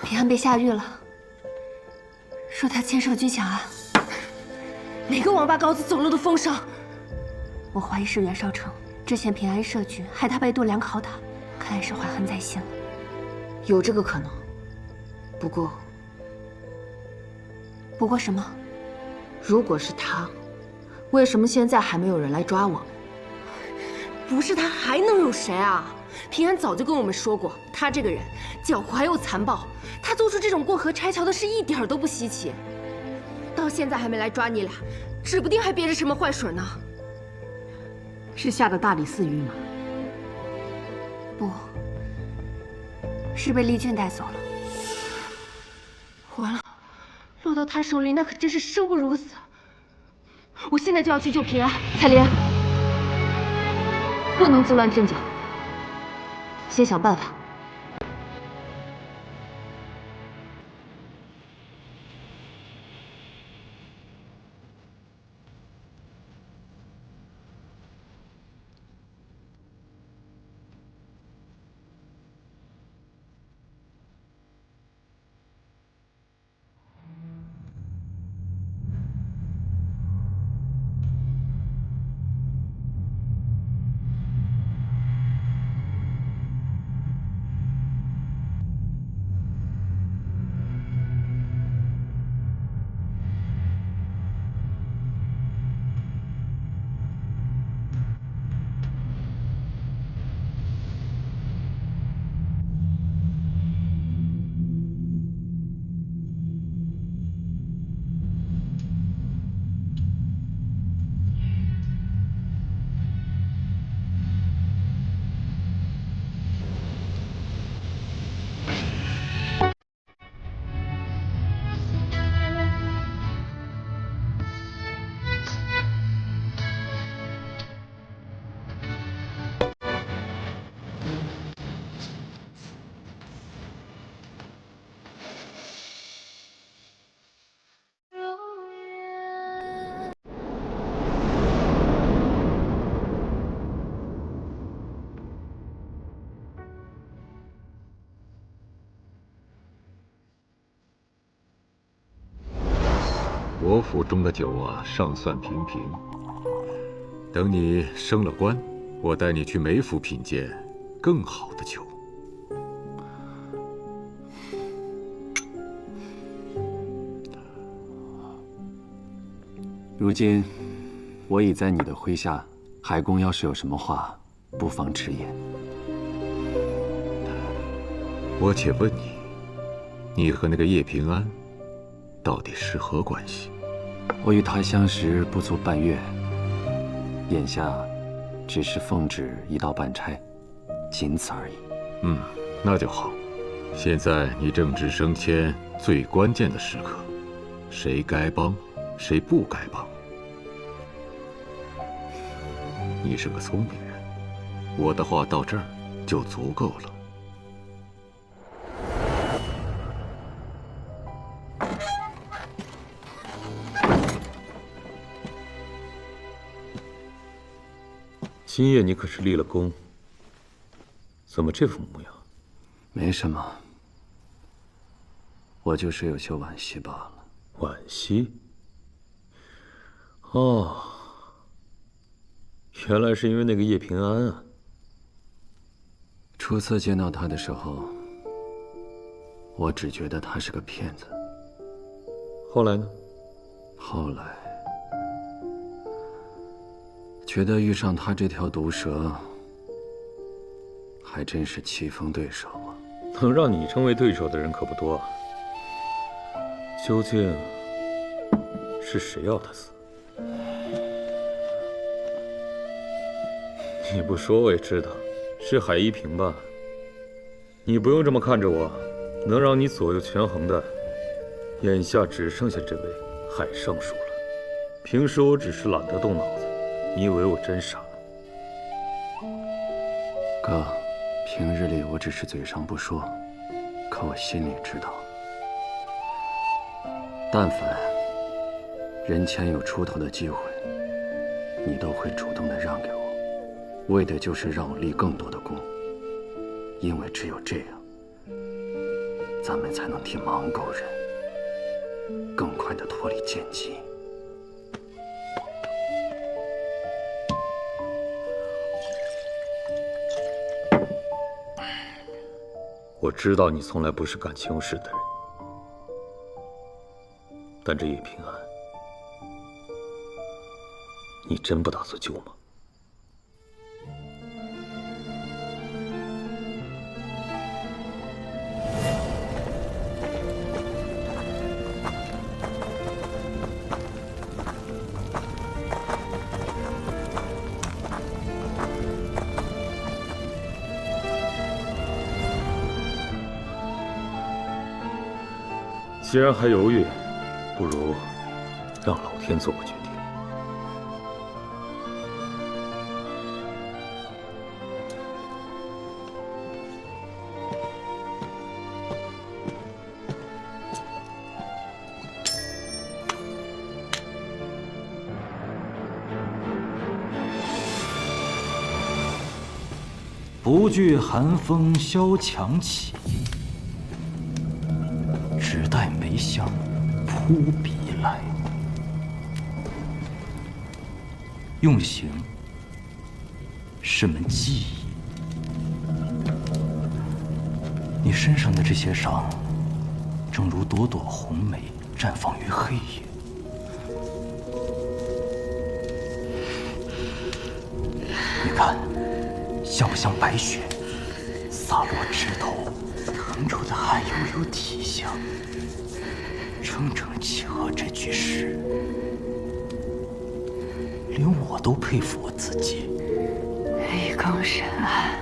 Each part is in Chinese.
平安被下狱了，说他牵涉军饷案。哪个王八羔子走漏的风声？我怀疑是袁绍成之前平安设局，害他被度量拷打，看来是怀恨在心了。有这个可能，不过什么？如果是他，为什么现在还没有人来抓我？不是他还能有谁啊？平安早就跟我们说过，他这个人狡猾又残暴，他做出这种过河拆桥的事一点都不稀奇。到现在还没来抓你俩，指不定还憋着什么坏水呢。是下的大理寺狱吗？不，是被丽娟带走了。完了，落到他手里那可真是生不如死。我现在就要去救平安。彩莲，不能自乱阵脚，先想办法。我府中的酒啊，尚算平平。等你升了官，我带你去梅府品鉴更好的酒。如今，我已在你的麾下，海公要是有什么话，不妨直言。我且问你，你和那个叶平安，到底是何关系？我与他相识不足半月，眼下只是奉旨一道办差，仅此而已。那就好。现在你正值升迁最关键的时刻，谁该帮，谁不该帮。你是个聪明人，我的话到这儿就足够了。今夜你可是立了功，怎么这副模样？没什么，我就是有些惋惜罢了。惋惜？哦，原来是因为那个叶平安啊。初次见到他的时候，我只觉得他是个骗子。后来呢？后来觉得遇上他这条毒蛇，还真是棋逢对手啊！能让你成为对手的人可不多啊。究竟是谁要他死？你不说我也知道，是海一平吧？你不用这么看着我，能让你左右权衡的，眼下只剩下这位海尚书了。平时我只是懒得动脑子，你以为我真傻？哥，平日里我只是嘴上不说，可我心里知道，但凡人前有出头的机会，你都会主动的让给我，为的就是让我立更多的功。因为只有这样，咱们才能替芒狗人更快的脱离奸计。我知道你从来不是感情用事的人，但这叶平安，你真不打算救吗？既然还犹豫，不如让老天做个决定。不惧寒风萧墙起，只待梅香扑鼻来。用刑是门技艺，你身上的这些伤，正如朵朵红梅绽放于黑夜。你看，像不像白雪洒落枝头，腾出的汗油有体香，整整契合这句诗。连我都佩服我自己。愚公深谙，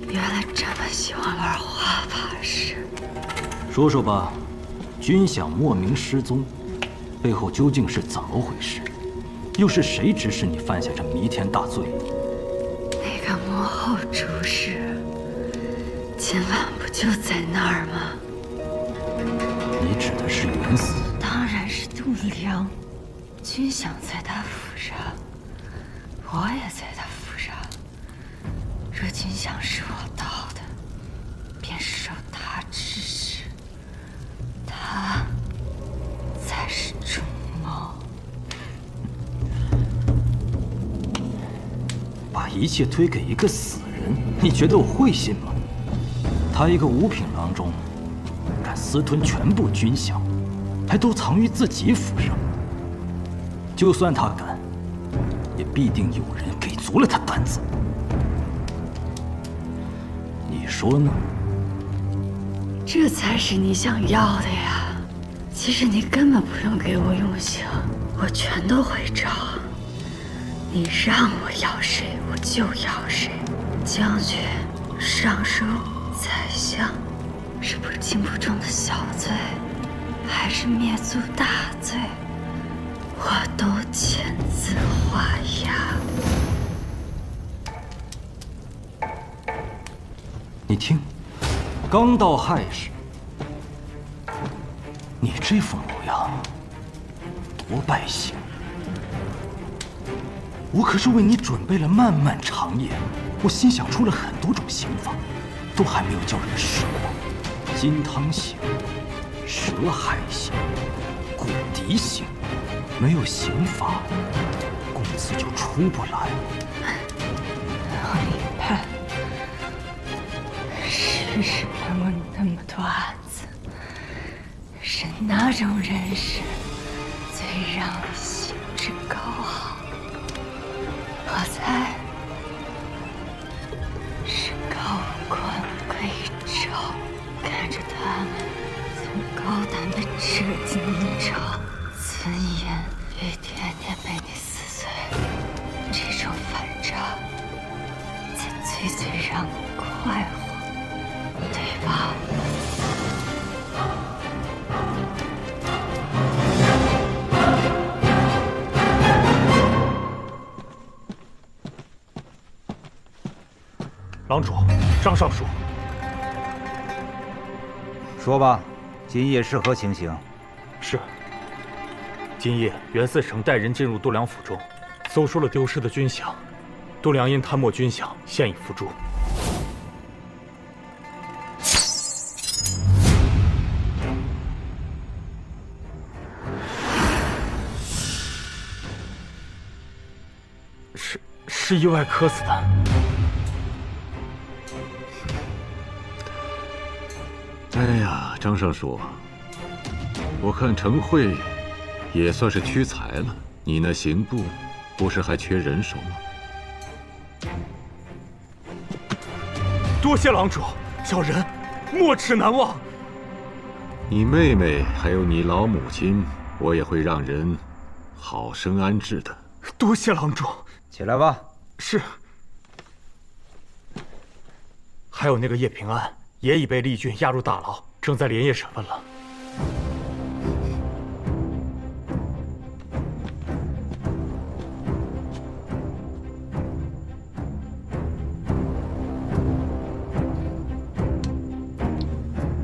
原来这么喜欢玩花法事。说说吧，军饷莫名失踪，背后究竟是怎么回事？又是谁指使你犯下这弥天大罪？那个幕后主使，今晚不就在那儿吗？你指的是袁嗣？当然是度量。军饷在他府上，我也在他府上。若军饷是我盗的，便是受他指使，他才是主谋。把一切推给一个死人，你觉得我会信吗？他一个五品郎中，敢私吞全部军饷，还都藏于自己府上。就算他敢，也必定有人给足了他担子。你说呢？这才是你想要的呀！其实你根本不用给我用刑，我全都会照。你让我要谁，我就要谁。将军、尚书、宰相，是不禁不中的小罪，还是灭族大罪？我都签字画押。你听，刚到亥时，你这副模样，多败兴！我可是为你准备了漫漫长夜，我心想出了很多种刑法，都还没有叫人试过。金汤刑、蛇海刑、骨笛刑。没有刑法，公子就出不来。你看，世事盘过那么多案子，是哪种人士最让你兴致高昂？我猜是高官贵胄，看着他们从高胆的折进你朝。尊严一点点被你撕碎，这种反差，在最让你快活，对吧？郎主，张尚书，说吧，今夜是何情形？是。今夜袁四成带人进入度量府中，搜出了丢失的军饷。度量因贪没军饷，现已伏诛。是意外磕死的。哎呀，张尚书，我看程慧也算是屈才了。你那刑部不是还缺人手吗？多谢郎主，小人没齿难忘。你妹妹还有你老母亲，我也会让人好生安置的。多谢郎主。起来吧。是。还有那个叶平安，也已被厉军押入大牢，正在连夜审问了。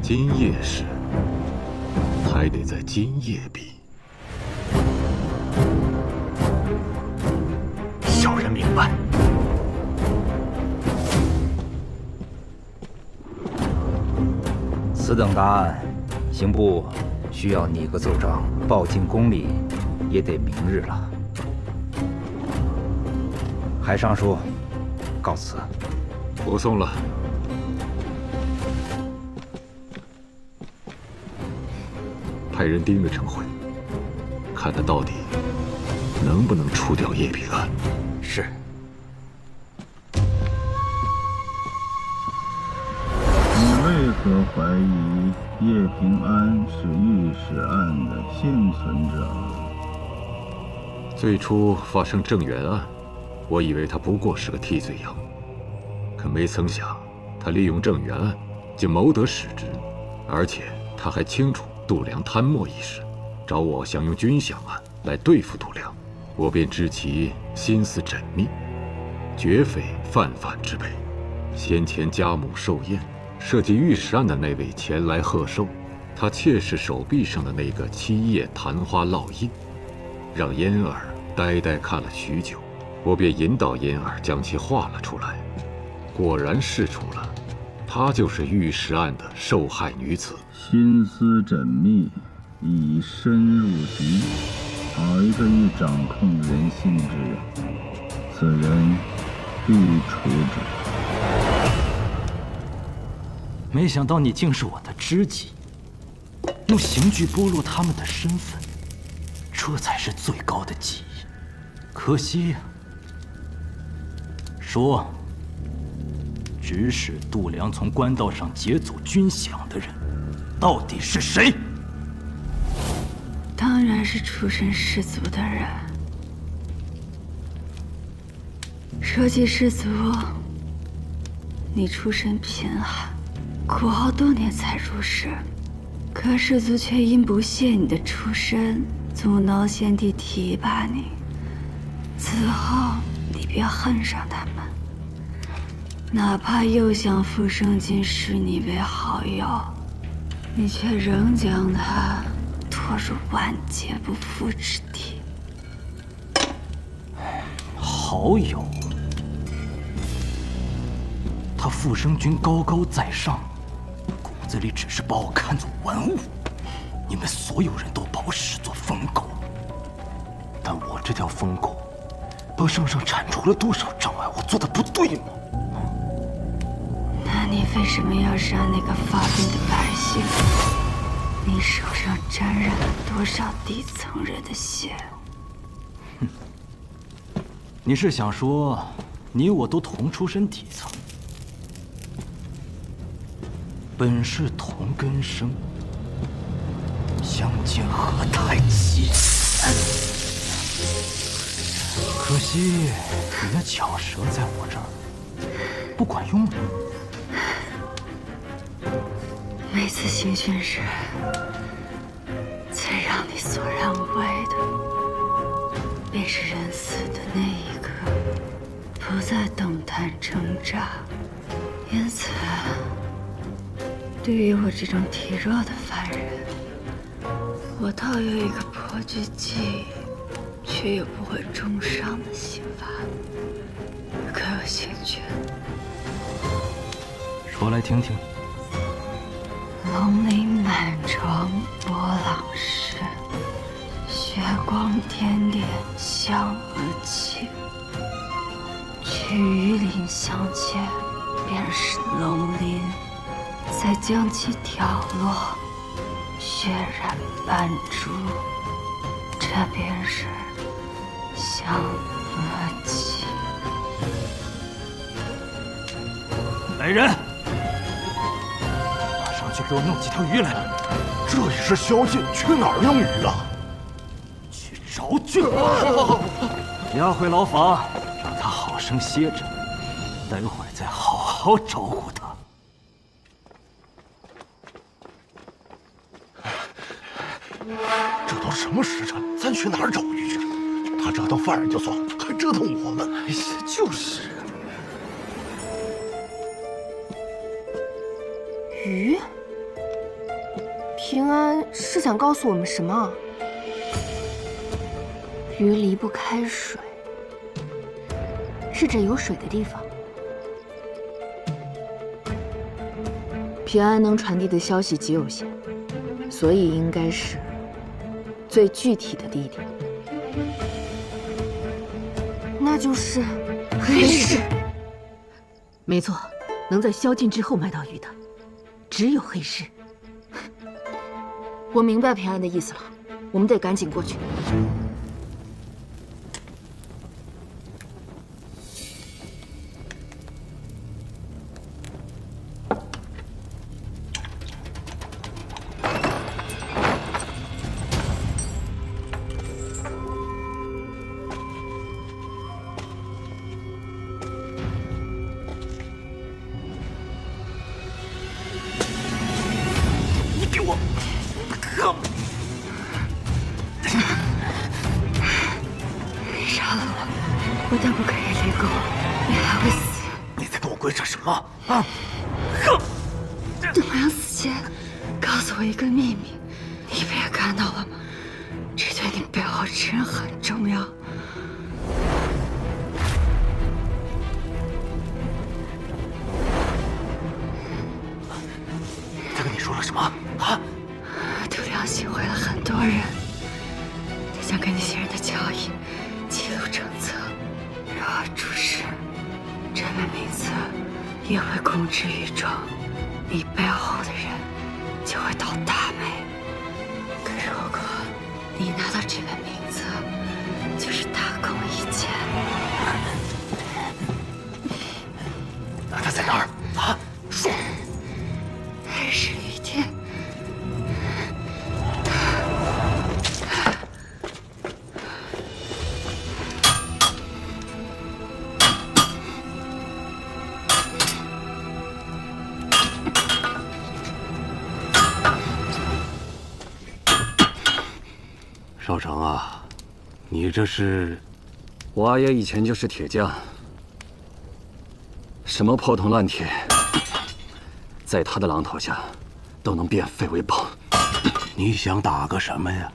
今夜事还得在今夜比。小人明白。此等大案，刑部需要拟个奏章报进宫里，也得明日了。海尚书，告辞。不送了。派人盯着程慧，看他到底能不能除掉叶平安。是。你为何怀疑叶平安是御史案的幸存者？最初发生郑源案，我以为他不过是个替罪羊，可没曾想他利用郑源案就谋得使职，而且他还清楚度量贪墨一事，找我想用军饷案来对付度量，我便知其心思缜密，绝非泛泛之辈。先前家母寿宴涉及御史案的那位前来贺寿，他妾室手臂上的那个7叶昙花烙印，让嫣儿呆呆看了许久。我便引导嫣儿将其画了出来，果然试出了，她就是御史案的受害女子。心思缜密，已深入局，好一个欲掌控人心之人，此人必处之。没想到你竟是我的知己，用刑具剥落他们的身份，这才是最高的技艺。可惜呀。说，指使度量从官道上劫走军饷的人，到底是谁？当然是出身士族的人。说起士族，你出身贫寒，苦熬多年才入仕，可士族却因不屑你的出身，阻挠先帝提拔你。此后，你便恨上他们，哪怕又想傅生金视你为好友，你却仍将他拖入万劫不复之地。好友？他傅生君高高在上，骨子里只是把我看作玩物。你们所有人都把我视作疯狗，但我这条疯狗帮圣上铲除了多少障碍？我做的不对吗？那你为什么要杀那个发病的百姓？你手上沾染了多少底层人的血？哼，你是想说，你我都同出身底层，本是同根生，相煎何太急？可惜你那巧舌在我这儿不管用了？每次行训时，最让你索然无味的，便是人死的那一刻，不再动弹挣扎。因此，对于我这种体弱的凡人，我倒有一个颇具技艺却又不会重伤的刑罚，可有兴趣？说来听听。龙鳞满床波浪式，血光点点香而起。去鱼鳞相见，便是龙鳞；再将其挑落，血染斑珠，这便是香而起。来人！去给我弄几条鱼来！这里是宵禁，去哪儿弄鱼啊？去找郡王，押回牢房，让他好生歇着，待会儿再好好招呼他。这都什么时辰，咱去哪儿找鱼去？他折腾犯人就算，还折腾我们。哎呀，就是。鱼？平安是想告诉我们什么？鱼离不开水，是指有水的地方。平安能传递的消息极有限，所以应该是最具体的地点。那就是黑市。没错，能在宵禁之后买到鱼的，只有黑市。我明白平安的意思了，我们得赶紧过去。你给我！杀了我，不但不可以立功，你还会死。你在跟我鬼扯什么啊？等我要死前，告诉我一个秘密，你不也看到了吗？这对你背后之人很重要。他跟你说了什么啊？度量行贿了很多人，他将跟那些人的交易记录成册，然后出示，这本名册也会公之于众，你背后的人就会倒大霉。可如果你拿到这本名册，就是大功一件。那他在哪儿啊？说。黑市鱼店。少成啊，你这是……我阿爷以前就是铁匠，什么破铜烂铁，在他的榔头下都能变废为宝。你想打个什么呀？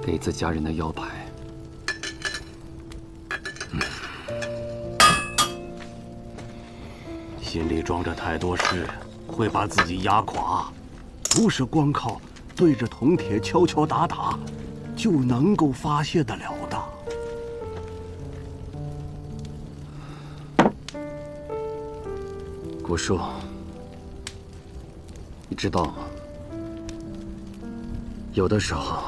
给自家人的腰牌。心里装着太多事，会把自己压垮。不是光靠对着铜铁敲敲打打，就能够发泄得了的。古树，你知道吗？有的时候，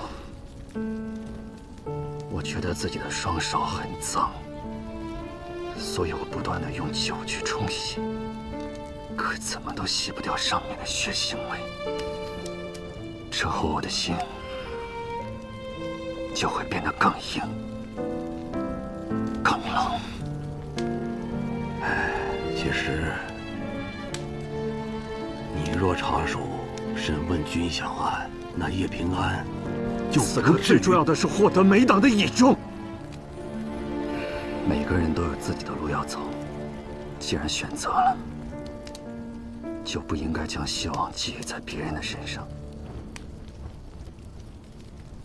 我觉得自己的双手很脏，所以我不断地用酒去冲洗，可怎么都洗不掉上面的血腥味。这后我的心就会变得更硬。更冷。其实，你若插手审问军饷案，那叶平安就此刻最重要的是获得梅党的倚重。每个人都有自己的路要走，既然选择了，就不应该将希望寄予在别人的身上。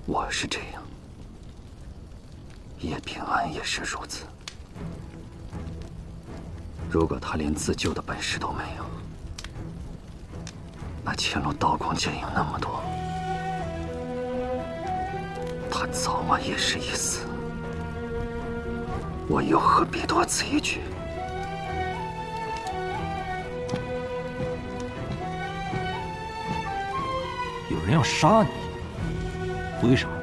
我是这样，叶平安也是如此。如果他连自救的本事都没有，那前路刀光剑影那么多，他早晚也是一死。我又何必多此一举？有人要杀你，为什么？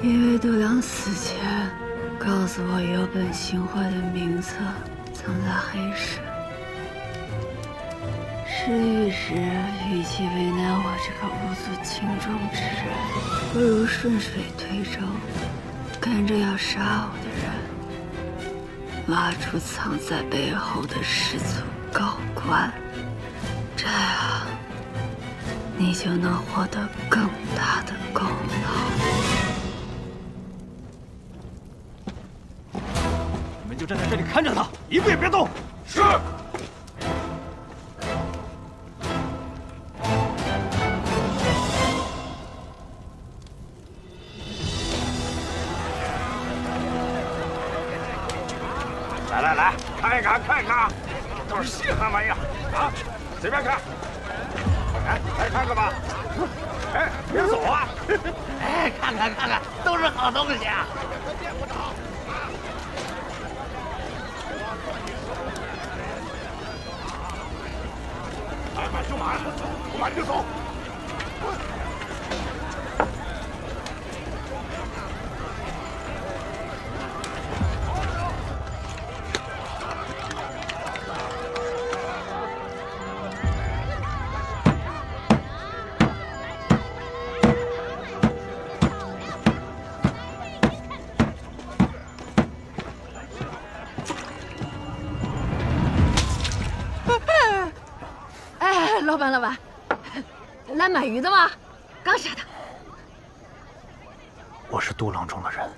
因为度量死前告诉我有本行坏的名册藏在黑市，失忆时与其为难我这个无足轻重之人，不如顺水推舟，跟着要杀我的人，挖出藏在背后的氏族高官，这样你就能获得更大的功劳。你们就站在这里看着他，一步也别动。是。来，看一看，都是稀罕玩意儿啊！随便看，来看看吧。哎，别走啊！哎，看看，都是好东西啊！买就买，不买就走。老板，来买鱼的吗？刚杀的。我是杜郎中的人，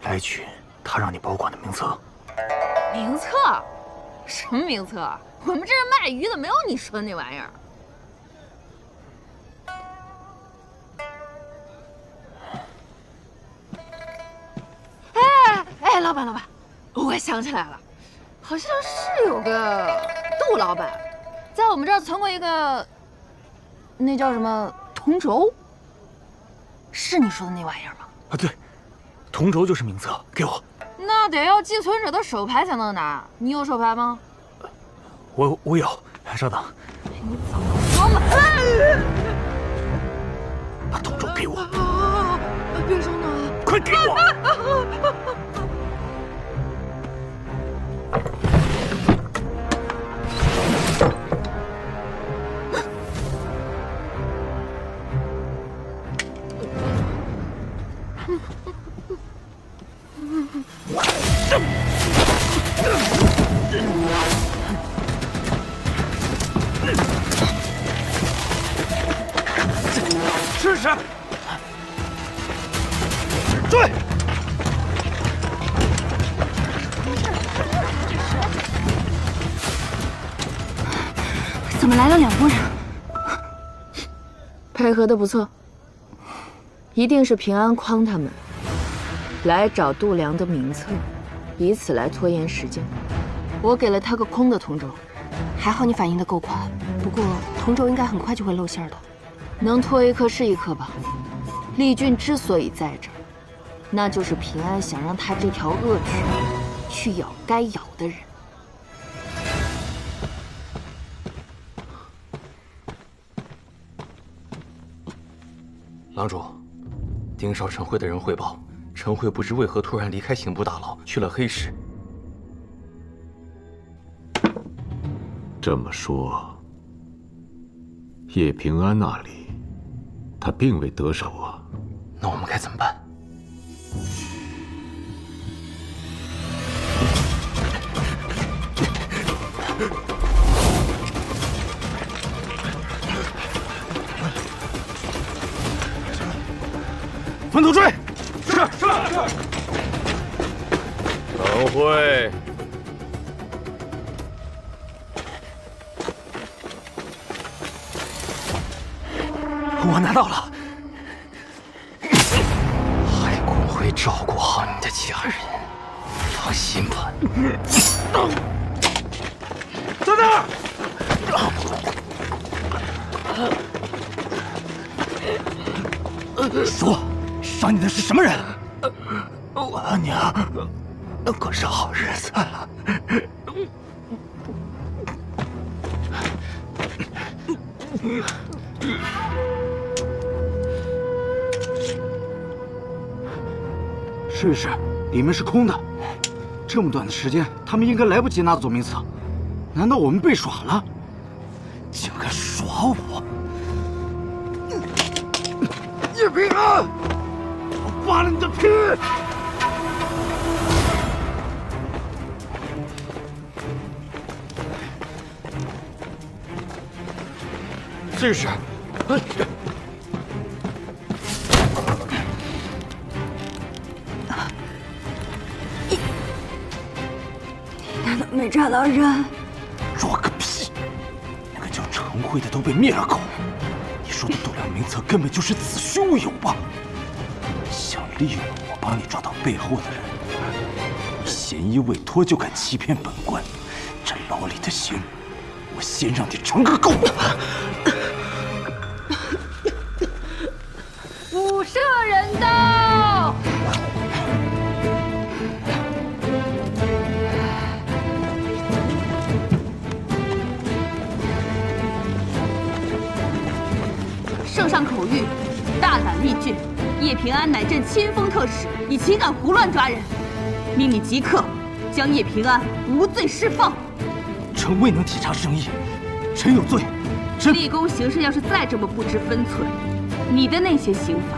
来取他让你保管的名册。名册？什么名册？我们这是卖鱼的，没有你说的那玩意儿。哎，老板，我想起来了，好像是有个杜老板。在我们这儿存过一个，那叫什么铜轴？是你说的那玩意儿吗？啊，对，铜轴就是名册，给我。那得要寄存者的手牌才能拿，你有手牌吗？我有，稍等。你早说嘛！把铜轴给我。别扔了，快给我！试试，追！怎么来了2拨人？配合的不错，一定是平安诓他们来找度量的名册，以此来拖延时间。我给了他个空的铜轴，还好你反应的够快，不过铜轴应该很快就会露馅的。能拖一刻是一刻吧。丽君之所以在这儿，那就是平安想让他这条恶犬去咬该咬的人。郎主，盯梢陈慧的人汇报，陈慧不知为何突然离开刑部大牢，去了黑市。这么说，叶平安那里，他并未得手啊。那我们该怎么办？分头追！是。等会。我拿到了。海公会照顾好你的家人，放心吧。在那儿！说，杀你的是什么人？我娘能过上好日子了。试一试，里面是空的。这么短的时间，他们应该来不及拿走名册。难道我们被耍了？竟敢耍我！叶平安，我扒了你的皮！试试。难道没抓到人？抓个屁！那个叫陈慧的都被灭了口。你说的度量名册根本就是子虚乌有吧？想利用我帮你抓到背后的人，你嫌疑未脱就敢欺骗本官，这牢里的刑，我先让你尝个够！辐射人刀！圣上口谕：大胆立郡，叶平安乃朕亲封特使，你岂敢胡乱抓人？命你即刻将叶平安无罪释放。臣未能体察圣意，臣有罪。臣立功行事要是再这么不知分寸，你的那些刑罚，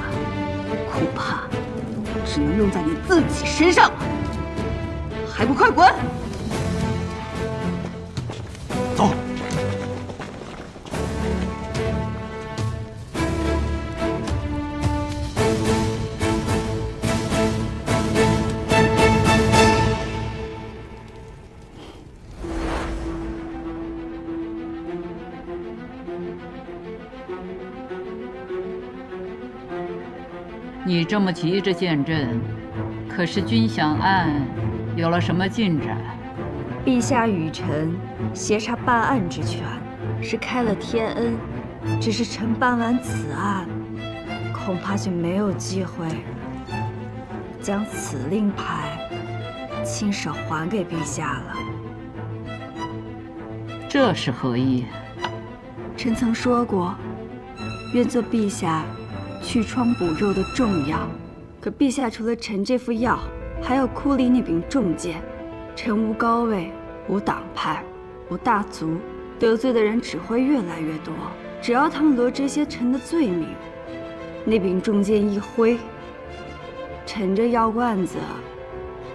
恐怕只能用在你自己身上了。还不快滚！走。你这么急着见朕，可是军饷案有了什么进展？陛下与臣协查办案之权，是开了天恩。只是臣办完此案，恐怕就没有机会将此令牌亲手还给陛下了。这是何意？臣曾说过，愿做陛下去疮补肉的重药，可陛下除了臣这副药，还要酷吏那柄重剑。臣无高位，无党派，无大族，得罪的人只会越来越多。只要他们罗织些臣的罪名，那柄重剑一挥，臣这药罐子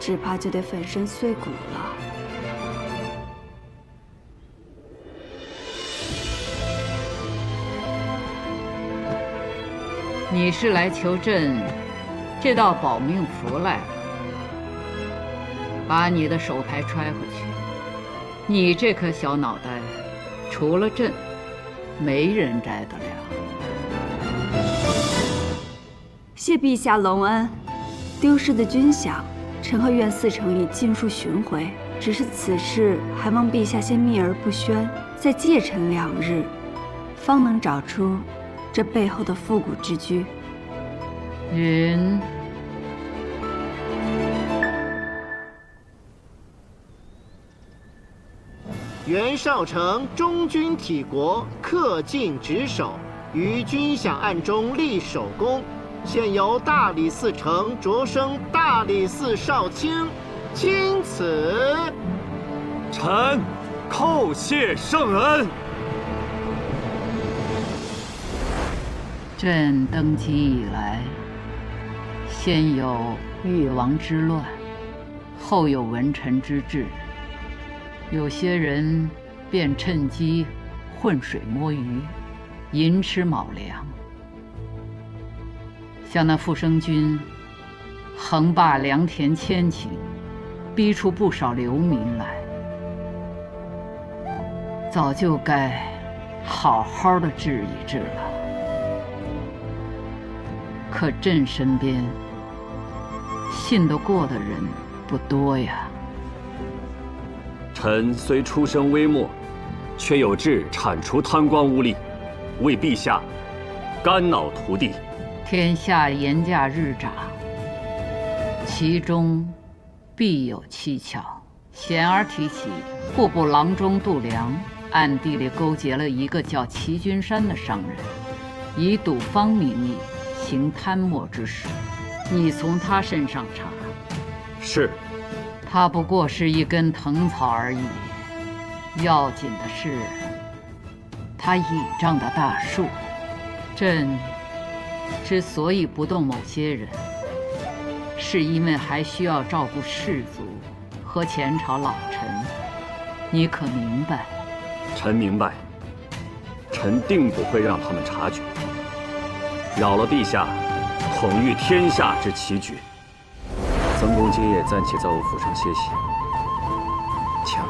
只怕就得粉身碎骨了。你是来求朕这道保命符来了？把你的手牌揣回去。你这颗小脑袋，除了朕，没人摘得了。谢陛下隆恩。丢失的军饷，臣和苑4城已尽数寻回，只是此事还望陛下先秘而不宣，再借臣2日，方能找出这背后的复古之居。云。袁绍成忠君体国，恪尽职守，于军饷案中立首功。现由大理寺丞擢升大理寺少卿，钦此。臣叩谢圣恩。朕登基以来，先有誉王之乱，后有文臣之治。有些人便趁机浑水摸鱼，寅吃卯粮。像那傅生军横霸良田千顷，逼出不少流民来，早就该好好的治一治了。可朕身边信得过的人不多呀。臣虽出身微末，却有志铲除贪官污吏，为陛下肝脑涂地。天下言价日长，其中必有蹊跷。贤儿提起户部郎中度量暗地里勾结了一个叫齐君山的商人，以赌方名义行贪墨之事。你从他身上查。是。他不过是一根藤草而已，要紧的是他倚仗的大树。朕之所以不动某些人，是因为还需要照顾士族和前朝老臣，你可明白？臣明白。臣定不会让他们察觉，扰了陛下统御天下之奇举。曾公今夜暂且在我府上歇息，请。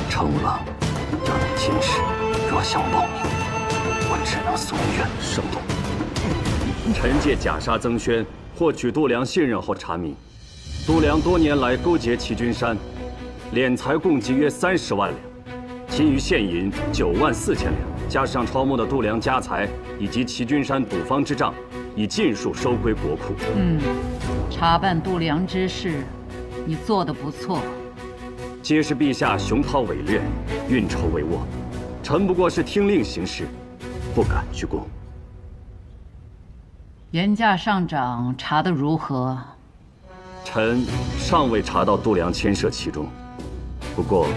承吾郎，要你今世若想报名，我只能随愿生动。臣借假杀曾宣，获取度量信任后查明，度量多年来勾结齐君山，敛财共计约30万两，其余现银9万4千两，加上抄没的度量家财以及齐君山赌方之账，已尽数收归国库。查办度量之事，你做得不错。皆是陛下雄韬伟略，运筹帷幄，臣不过是听令行事，不敢居功。盐价上涨查得如何？臣尚未查到度量牵涉其中，不过，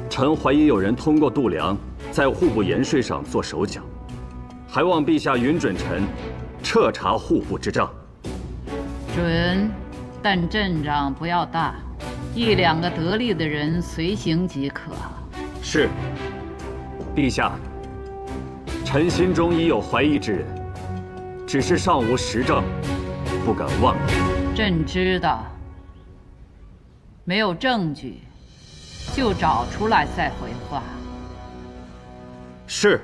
臣怀疑有人通过度量在户部盐税上做手脚，还望陛下允准臣彻查户部之账。准，但阵仗不要大，1、2个得力的人随行即可。是，陛下，臣心中已有怀疑之人，只是尚无实证，不敢妄言。朕知道，没有证据，就找出来再回话。是。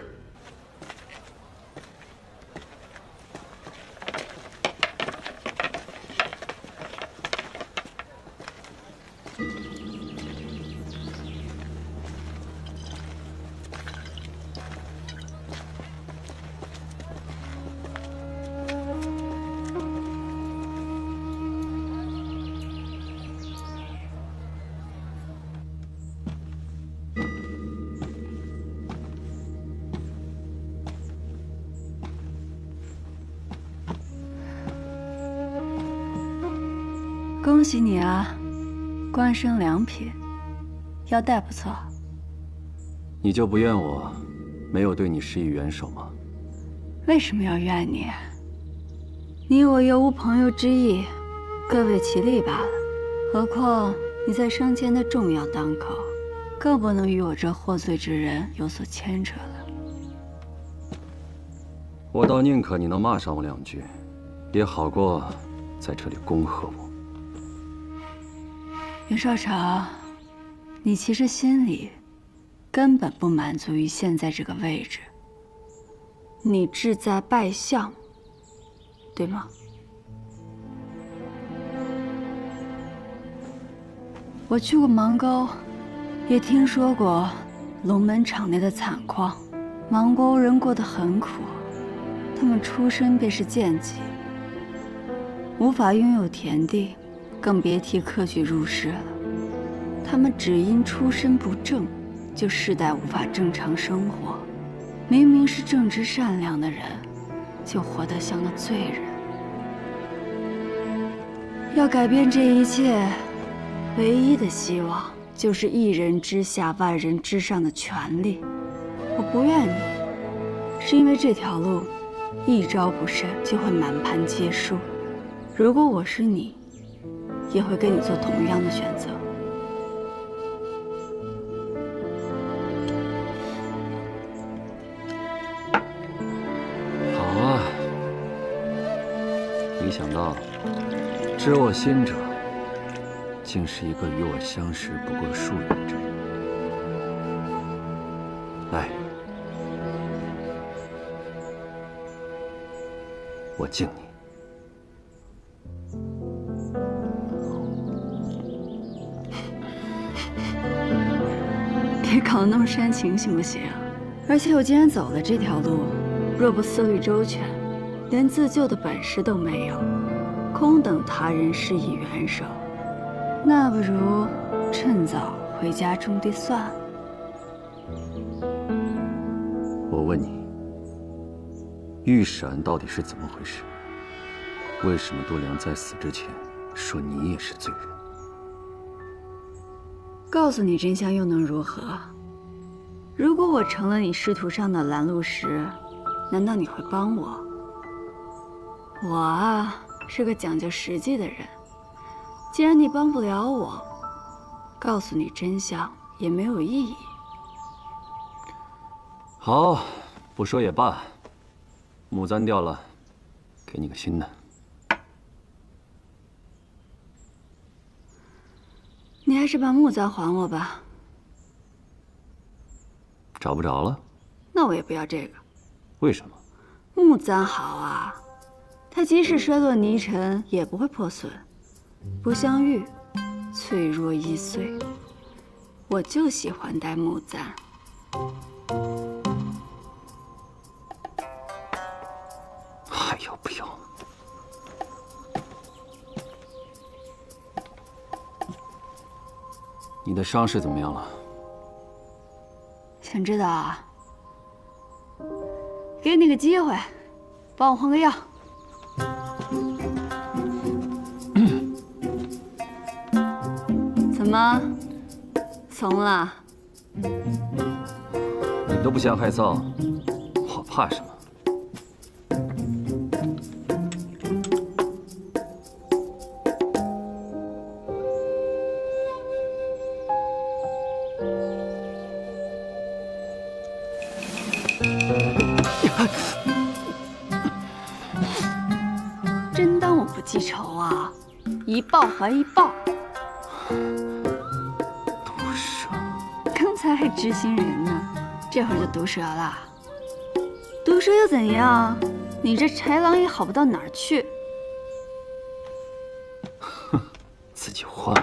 恭喜你啊，官升2品，腰带不错。你就不怨我没有对你施以援手吗？为什么要怨你？你我又无朋友之意，各为其利罢了。何况你在升迁的重要当口，更不能与我这获罪之人有所牵扯了。我倒宁可你能骂上我2句，也好过在这里恭贺我。袁绍成，你其实心里根本不满足于现在这个位置，你志在拜相，对吗？我去过邙沟，也听说过龙门场内的惨况。邙沟人过得很苦，他们出身便是贱籍，无法拥有田地，更别提科举入仕了。他们只因出身不正，就世代无法正常生活。明明是正直善良的人，就活得像个罪人。要改变这一切，唯一的希望就是一人之下，万人之上的权利。我不怨你，是因为这条路一招不慎就会满盘皆输。如果我是你，也会跟你做同样的选择。好啊，没想到知我心者，竟是一个与我相识不过数月之人。来，我敬你。 别搞得那么煽情，行不行？而且我既然走了这条路，若不思虑周全，连自救的本事都没有，空等他人施以援手，那不如趁早回家种地算了。我问你，玉闪到底是怎么回事？为什么度良在死之前说你也是罪人？ 告诉你真相又能如何？如果我成了你仕途上的拦路石，难道你会帮我？我啊，是个讲究实际的人。既然你帮不了我，告诉你真相也没有意义。好，不说也罢。木簪掉了，给你个新的。 你还是把木簪还我吧。找不着了？那我也不要这个。为什么？木簪好啊，它即使摔落泥尘也不会破损，不像玉，脆弱易碎。我就喜欢戴木簪。还要不要？ 你的伤势怎么样了？想知道啊？给你个机会，帮我换个药。怎么，怂了？你都不嫌害臊，我怕什么？ 真当我不记仇啊？一报还一报。毒蛇，刚才还知心人呢，这会儿就毒蛇了。毒蛇又怎样？你这豺狼也好不到哪儿去。哼，自己换吧。